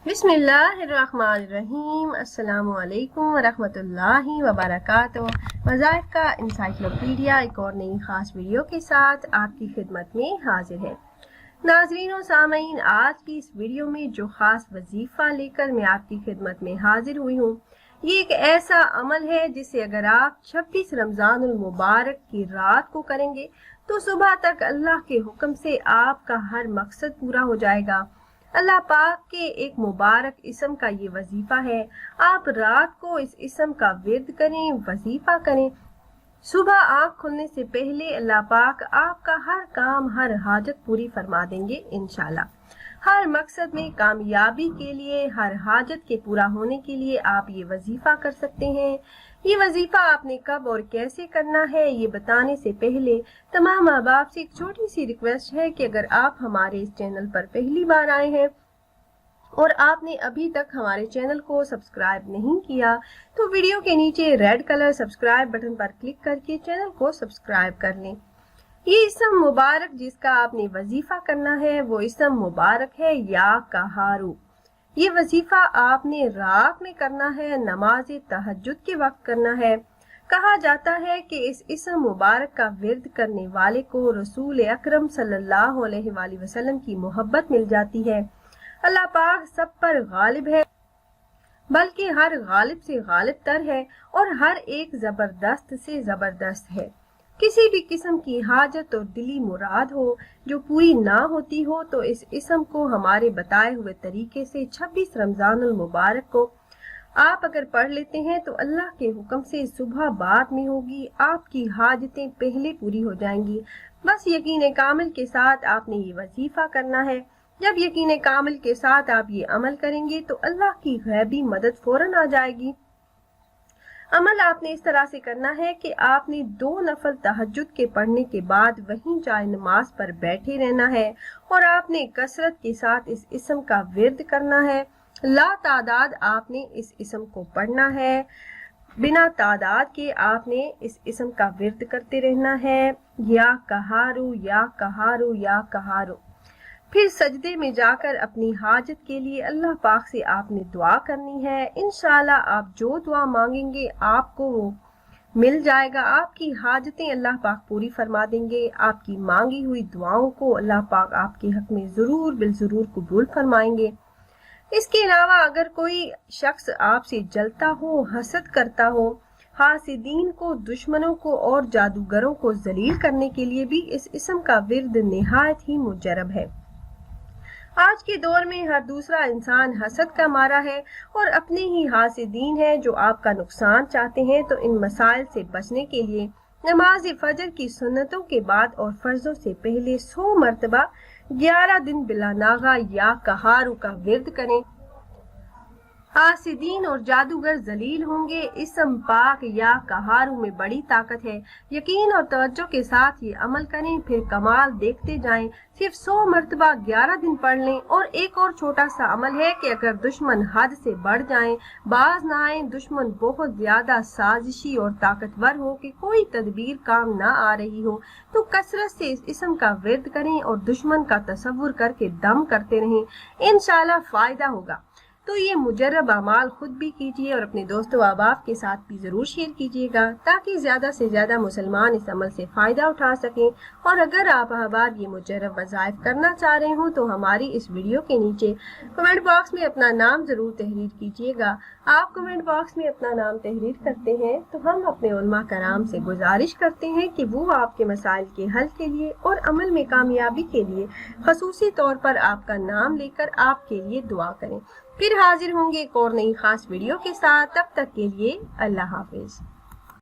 बिस्मिल्लाहिर्रहमानिर्रहीम। अस्सलामु अलैकुम वरहमतुल्लाहि वबरकातुहू। वज़ाइफ का इंसाइक्लोपीडिया एक और नई ख़ास वीडियो के साथ आपकी खिदमत में हाजिर है। नाज़रीन और सामईन, आज की इस वीडियो में जो ख़ास वजीफ़ा लेकर मैं आपकी खिदमत में हाजिर हुई हूँ, ये एक ऐसा अमल है जिसे अगर आप 26 रमज़ानुल मुबारक की रात को करेंगे तो सुबह तक अल्लाह के हुक्म से आपका हर मकसद पूरा हो जाएगा। अल्लाह पाक के एक मुबारक इसम का ये वजीफा है। आप रात को इस इसम का विर्द करें, वजीफा करें। सुबह आँख खुलने से पहले अल्लाह पाक आपका हर काम, हर हाजत पूरी फरमा देंगे इंशाल्लाह। हर मकसद में कामयाबी के लिए, हर हाजत के पूरा होने के लिए आप ये वजीफा कर सकते हैं। ये वजीफा आपने कब और कैसे करना है ये बताने से पहले तमाम अहबाब से एक छोटी सी रिक्वेस्ट है कि अगर आप हमारे इस चैनल पर पहली बार आए हैं और आपने अभी तक हमारे चैनल को सब्सक्राइब नहीं किया तो वीडियो के नीचे रेड कलर सब्सक्राइब बटन पर क्लिक करके चैनल को सब्सक्राइब कर लें। ये इसम मुबारक जिसका आपने वजीफा करना है वो इसम मुबारक है या कहारू। ये वजीफा आपने रात में करना है, नमाज तहज्जुद के वक्त करना है। कहा जाता है कि इस इसम मुबारक का विर्द करने वाले को रसूल अकरम सल्लल्लाहु अलैहि वसल्लम की मोहब्बत मिल जाती है। अल्लाह पाक सब पर गालिब है, बल्कि हर गालिब से गालिब तर है और हर एक जबरदस्त से जबरदस्त है। किसी भी किस्म की हाजत और दिली मुराद हो जो पूरी ना होती हो तो इस इसम को हमारे बताए हुए तरीके से 26 रमजानुल मुबारक को आप अगर पढ़ लेते हैं तो अल्लाह के हुक्म से सुबह बाद में होगी, आपकी हाजतें पहले पूरी हो जाएंगी। बस यकीन कामिल के साथ आपने ये वजीफा करना है। जब यकीन कामिल के साथ आप ये अमल करेंगे तो अल्लाह की गैबी मदद फौरन आ जाएगी। अमल आपने इस तरह से करना है कि आपने 2 नफल तहज्जुद के पढ़ने के बाद वहीं जाए नमाज पर बैठे रहना है और आपने कसरत के साथ इस इसम का विर्द करना है। ला तादाद आपने इस इसम को पढ़ना है, बिना तादाद के आपने इस इसम का विर्द करते रहना है। या कहारू या कहारू या कहारू। फिर सजदे में जाकर अपनी हाजत के लिए अल्लाह पाक से आपने दुआ करनी है। इंशाल्लाह आप जो दुआ मांगेंगे आपको वो मिल जाएगा। आपकी हाजतें अल्लाह पाक पूरी फरमा देंगे। आपकी मांगी हुई दुआओं को अल्लाह पाक आपके हक में जरूर बिलजरूर कबूल फरमाएंगे। इसके अलावा अगर कोई शख्स आपसे जलता हो, हसद करता हो, हासिदीन को, दुश्मनों को और जादूगरों को जलील करने के लिए भी इस इसम का विर्द निहायत ही मुजरब है। आज के दौर में हर दूसरा इंसान हसद का मारा है और अपने ही हासिदीन है जो आपका नुकसान चाहते हैं। तो इन मसाइल से बचने के लिए नमाज फजर की सुन्नतों के बाद और फर्जों से पहले 100 मरतबा 11 दिन बिला नागा या कहारू का विर्द करें। हासिदीन और जादूगर जलील होंगे। इसम पाक या कहारू में बड़ी ताकत है। यकीन और तवज्जो के साथ ये अमल करें, फिर कमाल देखते जाएं। सिर्फ 100 मरतबा 11 दिन पढ़ लें। और एक और छोटा सा अमल है कि अगर दुश्मन हद से बढ़ जाएं, बाज ना आए, दुश्मन बहुत ज्यादा साजिशी और ताकतवर हो कि कोई तदबीर काम ना आ रही हो, तो कसरत से इस इसम का विर्द करें और दुश्मन का तसव्वुर करके दम करते रहें। इंशाल्लाह फायदा होगा। तो ये मुजर्रब अमाल खुद भी कीजिए और अपने दोस्तों अहबाब के साथ भी ज़रूर शेयर कीजिएगा ताकि ज़्यादा से ज़्यादा मुसलमान इस अमल से फ़ायदा उठा सकें। और अगर आप अहबाब ये मुजर्रब वज़ाइफ करना चाह रहे हो तो हमारी इस वीडियो के नीचे कमेंट बॉक्स में अपना नाम ज़रूर तहरीर कीजिएगा। आप कमेंट बॉक्स में अपना नाम तहरीर करते हैं तो हम अपने उलमा कराम से गुजारिश करते हैं कि वो आपके मसाइल के हल के लिए और अमल में कामयाबी के लिए खसूसी तौर पर आपका नाम लेकर आपके लिए दुआ करें। फिर हाजिर होंगे एक और नई खास वीडियो के साथ। तब तक के लिए अल्लाह हाफिज।